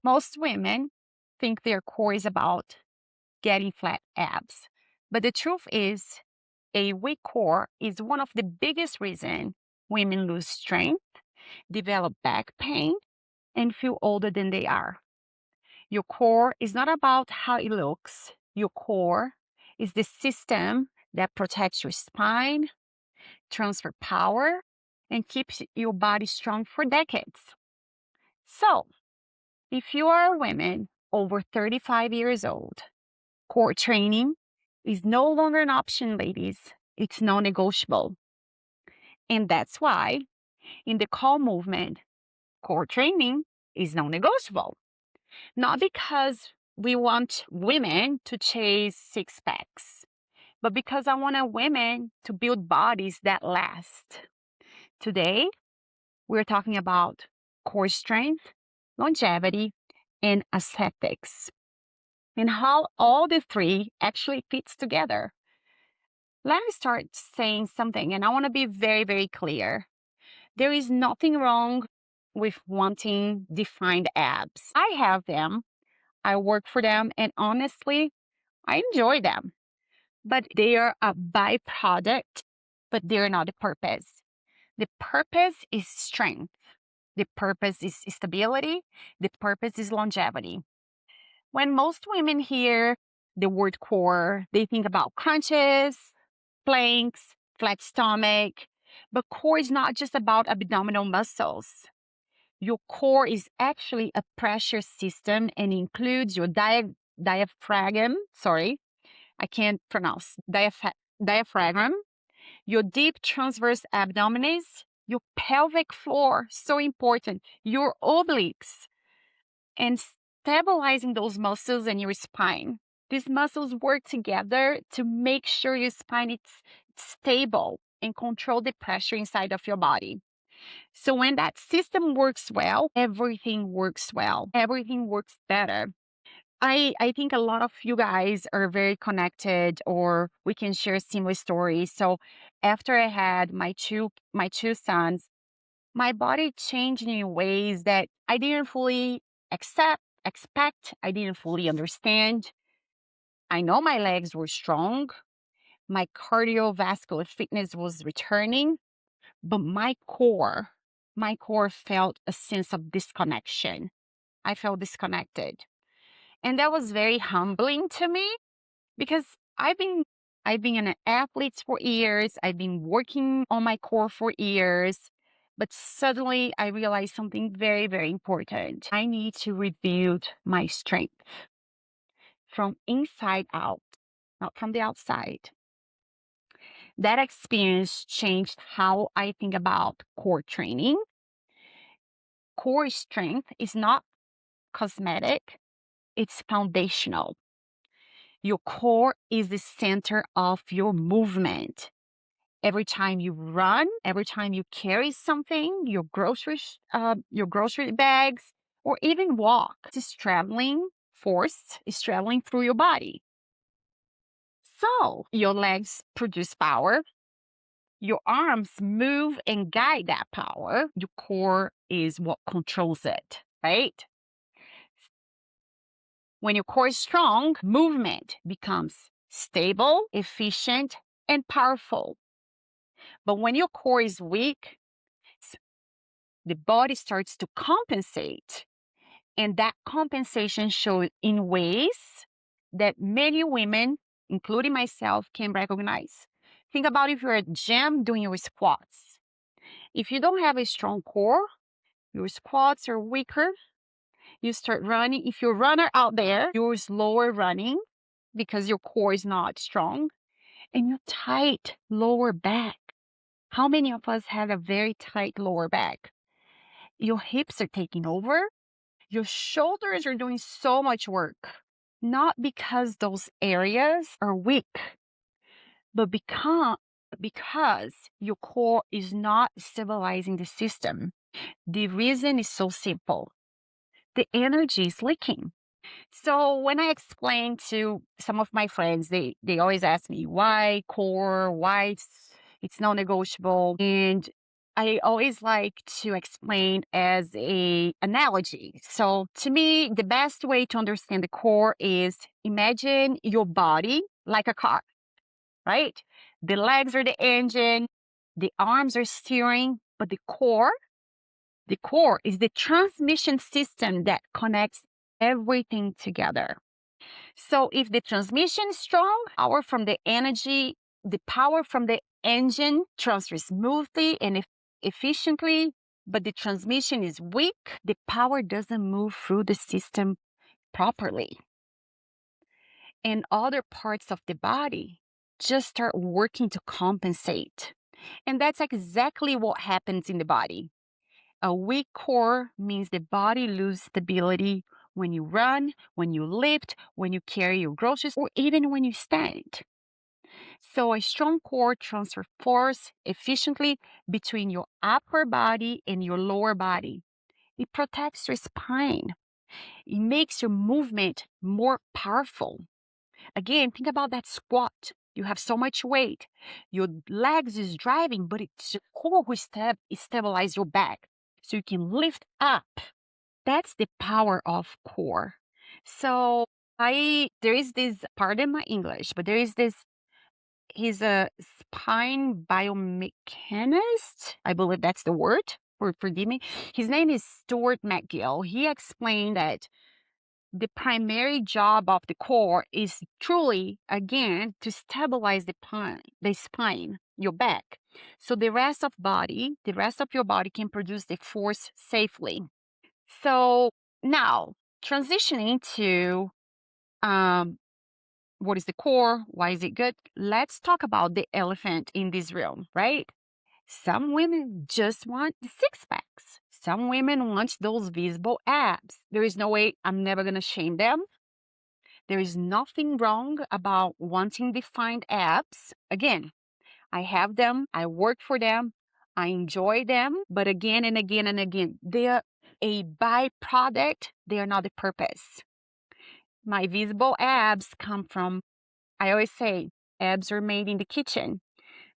Most women think their core is about getting flat abs. But the truth is, a weak core is one of the biggest reasons women lose strength, develop back pain, and feel older than they are. Your core is not about how it looks. Your core is the system that protects your spine, transfer power, and keeps your body strong for decades. So, if you are a woman over 35 years old, core training is no longer an option, ladies. It's non-negotiable. And that's why in the call movement, core training is non-negotiable. Not because we want women to chase six packs, but because I want women to build bodies that last. Today, we're talking about core strength, longevity, and aesthetics, and how all the three actually fits together. Let me start saying something, and I want to be very, very clear. There is nothing wrong with wanting defined abs. I have them, I work for them, and honestly, I enjoy them. But they are a byproduct, but they're not the purpose. The purpose is strength. The purpose is stability. The purpose is longevity. When most women hear the word core, they think about crunches, planks, flat stomach. But core is not just about abdominal muscles. Your core is actually a pressure system and includes your diaphragm. Sorry, I can't pronounce. Diaphragm, your deep transverse abdominis, your pelvic floor, so important, your obliques, and stabilizing those muscles and your spine. These muscles work together to make sure your spine is stable and control the pressure inside of your body. So when that system works well, everything works well. Everything works better. I think a lot of you guys are very connected, or we can share similar stories. So after I had my two sons, my body changed in ways that I didn't fully expect, I didn't fully understand. I know my legs were strong, my cardiovascular fitness was returning, but my core felt a sense of disconnection. I felt disconnected. And that was very humbling to me because I've been an athlete for years. I've been working on my core for years. But suddenly I realized something very, very important. I need to rebuild my strength from inside out, not from the outside. That experience changed how I think about core training. Core strength is not cosmetic, it's foundational. Your core is the center of your movement. Every time you run, every time you carry something, your grocery bags, or even walk, force is traveling through your body. So your legs produce power, your arms move and guide that power. Your core is what controls it, right? When your core is strong, movement becomes stable, efficient, and powerful. But when your core is weak, the body starts to compensate. And that compensation shows in ways that many women, including myself, can recognize. Think about if you're at gym doing your squats. If you don't have a strong core, your squats are weaker. You start running. If you're a runner out there, you're slower running because your core is not strong. And your tight lower back. How many of us have a very tight lower back? Your hips are taking over. Your shoulders are doing so much work. Not because those areas are weak, but because your core is not stabilizing the system. The reason is so simple. The energy is leaking. So when I explain to some of my friends, they always ask me why core, why it's non-negotiable. And I always like to explain as a analogy. So to me, the best way to understand the core is imagine your body like a car, right? The legs are the engine, the arms are steering, but the core is the transmission system that connects everything together. So if the transmission is strong, the power from the engine transfers smoothly and efficiently, but the transmission is weak, the power doesn't move through the system properly. And other parts of the body just start working to compensate. And that's exactly what happens in the body. A weak core means the body loses stability when you run, when you lift, when you carry your groceries, or even when you stand. So a strong core transfers force efficiently between your upper body and your lower body. It protects your spine. It makes your movement more powerful. Again, think about that squat. You have so much weight. Your legs is driving, but it's your core who stabilize your back. So you can lift up. That's the power of core. So there is this, pardon my English, but there is this, he's a spine biomechanist. I believe that's the word. Forgive me. His name is Stuart McGill. He explained that the primary job of the core is truly, again, to stabilize the spine, your back. So the rest of your body can produce the force safely. So now, transitioning to what is the core? Why is it good? Let's talk about the elephant in this room, right? Some women just want the six packs. Some women want those visible abs. There is no way, I'm never going to shame them. There is nothing wrong about wanting defined abs. Again, I have them, I work for them, I enjoy them, but again and again and again, they're a byproduct, they are not the purpose. My visible abs come from, I always say, abs are made in the kitchen,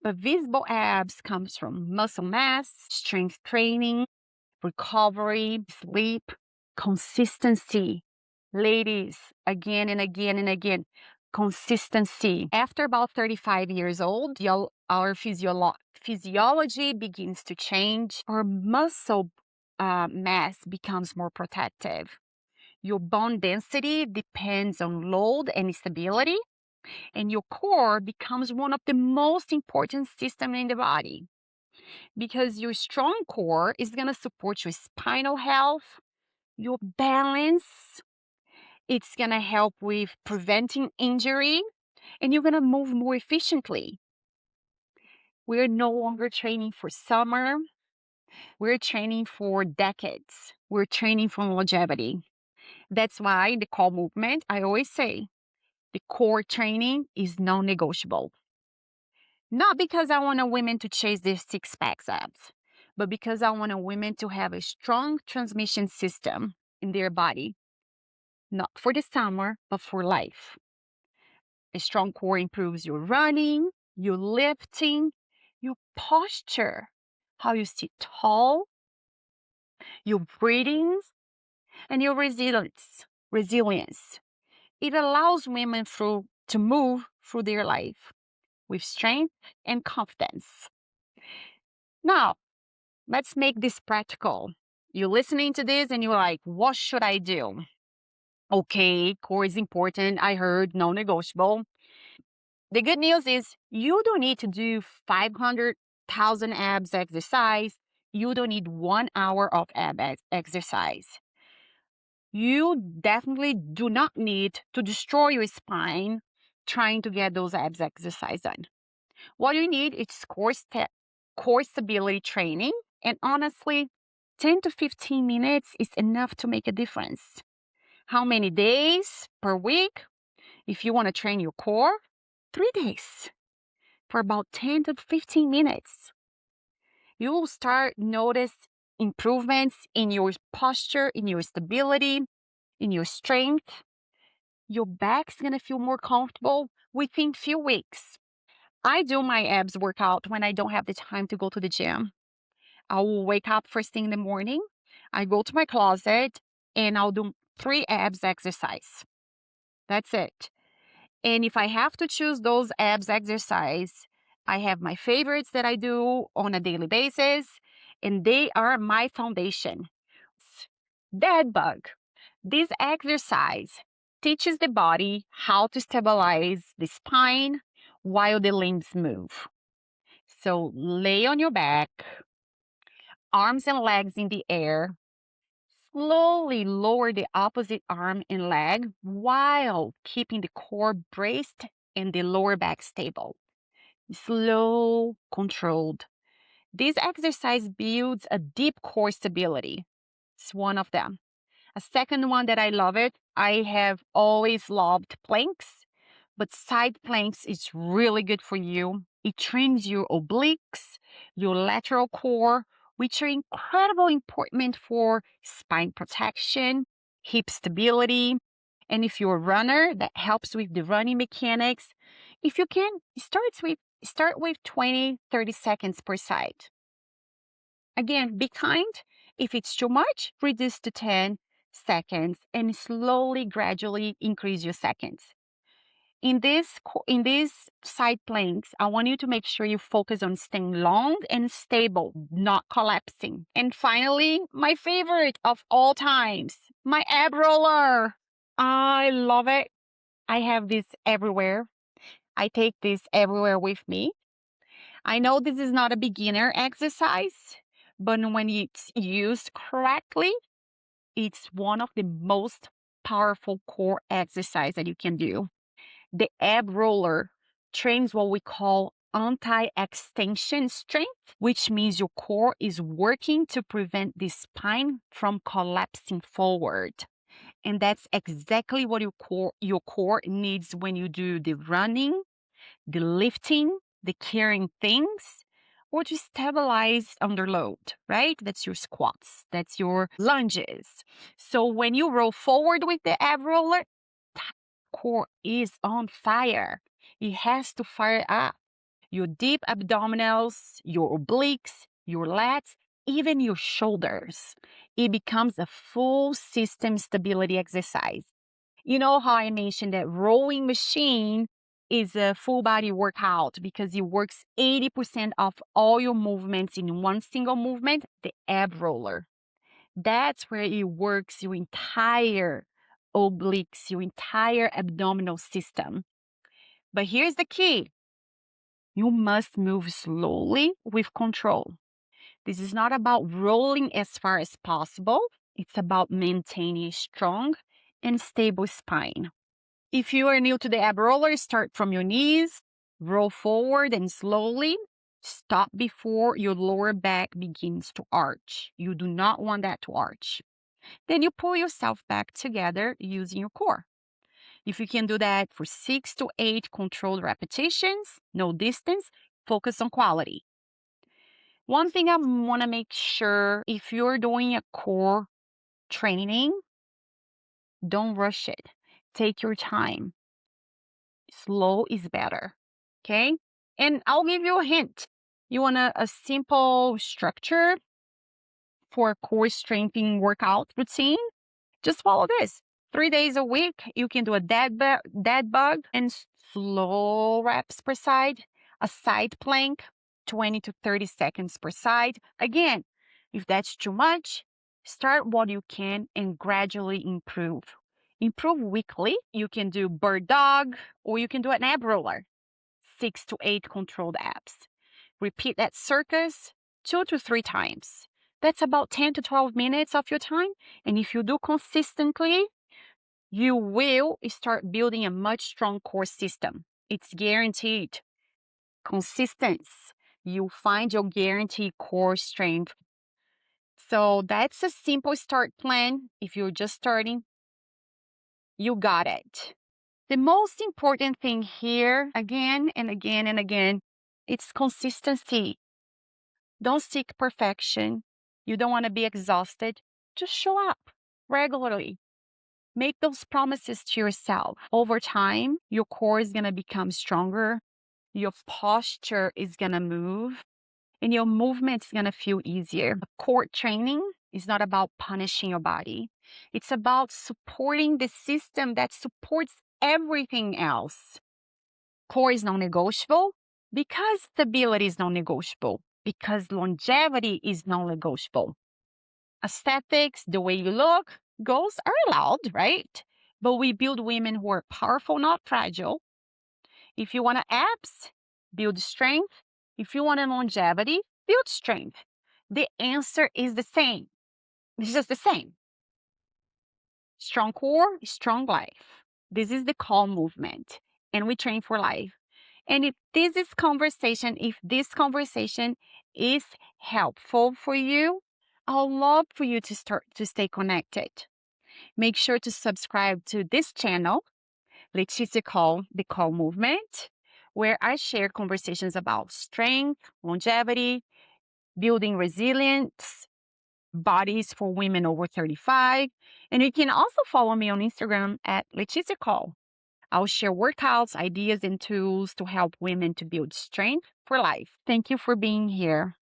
but visible abs comes from muscle mass, strength training, recovery, sleep, consistency. Ladies, again and again and again, consistency. After about 35 years old, our physiology begins to change. Our muscle mass becomes more protective. Your bone density depends on load and stability, and your core becomes one of the most important systems in the body because your strong core is going to support your spinal health, your balance. It's going to help with preventing injury, and you're going to move more efficiently. We're no longer training for summer. We're training for decades. We're training for longevity. That's why in the call movement, I always say the core training is non-negotiable. Not because I want a women to chase their six packs abs, but because I want a women to have a strong transmission system in their body, not for the summer, but for life. A strong core improves your running, your lifting, your posture, how you sit tall, your breathing, and your resilience. It allows women to move through their life with strength and confidence. Now, let's make this practical. You're listening to this and you're like, what should I do? Okay, core is important. I heard non-negotiable. The good news is you don't need to do 500,000 abs exercise. You don't need 1 hour of exercise. You definitely do not need to destroy your spine trying to get those abs exercise done. What you need is core stability training. And honestly, 10 to 15 minutes is enough to make a difference. How many days per week? If you want to train your core, 3 days for about 10 to 15 minutes. You will start notice improvements in your posture, in your stability, in your strength. Your back's going to feel more comfortable within few weeks. I do my abs workout when I don't have the time to go to the gym. I will wake up first thing in the morning. I go to my closet and I'll do 3 abs exercise. That's it. And if I have to choose those abs exercise, I have my favorites that I do on a daily basis, and they are my foundation. Dead bug. This exercise teaches the body how to stabilize the spine while the limbs move. So lay on your back, arms and legs in the air. Slowly lower the opposite arm and leg while keeping the core braced and the lower back stable. Slow, controlled. This exercise builds a deep core stability. It's one of them. A second one that I love it, I have always loved planks, but side planks is really good for you. It trains your obliques, your lateral core, which are incredibly important for spine protection, hip stability. And if you're a runner, that helps with the running mechanics. If you can, start with 20, 30 seconds per side. Again, be kind. If it's too much, reduce to 10 seconds and slowly, gradually increase your seconds. In these side planks, I want you to make sure you focus on staying long and stable, not collapsing. And finally, my favorite of all times, my ab roller. I love it. I have this everywhere. I take this everywhere with me. I know this is not a beginner exercise, but when it's used correctly, it's one of the most powerful core exercise that you can do. The ab roller trains what we call anti-extension strength, which means your core is working to prevent the spine from collapsing forward. And that's exactly what your core needs when you do the running, the lifting, the carrying things, or to stabilize under load, right? That's your squats, that's your lunges. So when you roll forward with the ab roller, core is on fire. It has to fire up. Your deep abdominals, your obliques, your lats, even your shoulders. It becomes a full system stability exercise. You know how I mentioned that rowing machine is a full body workout because it works 80% of all your movements in one single movement, the ab roller. That's where it works your entire obliques, your entire abdominal system. But here's the key. You must move slowly with control. This is not about rolling as far as possible. It's about maintaining a strong and stable spine. If you are new to the ab roller, start from your knees, roll forward and slowly stop before your lower back begins to arch. You do not want that to arch. Then you pull yourself back together using your core. If you can do that for 6 to 8 controlled repetitions, no distance, focus on quality. One thing I want to make sure, if you're doing a core training, don't rush it. Take your time. Slow is better. Okay? And I'll give you a hint. You want a simple structure for a core strengthening workout routine? Just follow this. 3 days a week, you can do a dead bug and slow reps per side, a side plank, 20 to 30 seconds per side. Again, if that's too much, start what you can and gradually improve. Improve weekly. You can do bird dog or you can do an ab roller, 6 to 8 controlled abs. Repeat that circus 2 to 3 times. That's about 10 to 12 minutes of your time. And if you do consistently, you will start building a much strong core system. It's guaranteed. Consistency. You'll find your guaranteed core strength. So that's a simple start plan. If you're just starting, you got it. The most important thing here, again and again and again, it's consistency. Don't seek perfection. You don't want to be exhausted. Just show up regularly. Make those promises to yourself. Over time, your core is going to become stronger. Your posture is going to move. and your movement's going to feel easier. Core training is not about punishing your body. It's about supporting the system that supports everything else. Core is non-negotiable because stability is non-negotiable, because longevity is non-negotiable. Aesthetics, the way you look, goals are allowed, right? But we build women who are powerful, not fragile. If you want abs, build strength. If you want a longevity, build strength. The answer is the same. It's just the same. Strong core, strong life. This is the call movement, and we train for life. And if this conversation is helpful for you, I'd love for you to start to stay connected. Make sure to subscribe to this channel, Leticia Call, the Call Movement, where I share conversations about strength, longevity, building resilience, bodies for women over 35. And you can also follow me on Instagram at Leticia Call. I'll share workouts, ideas, and tools to help women to build strength for life. Thank you for being here.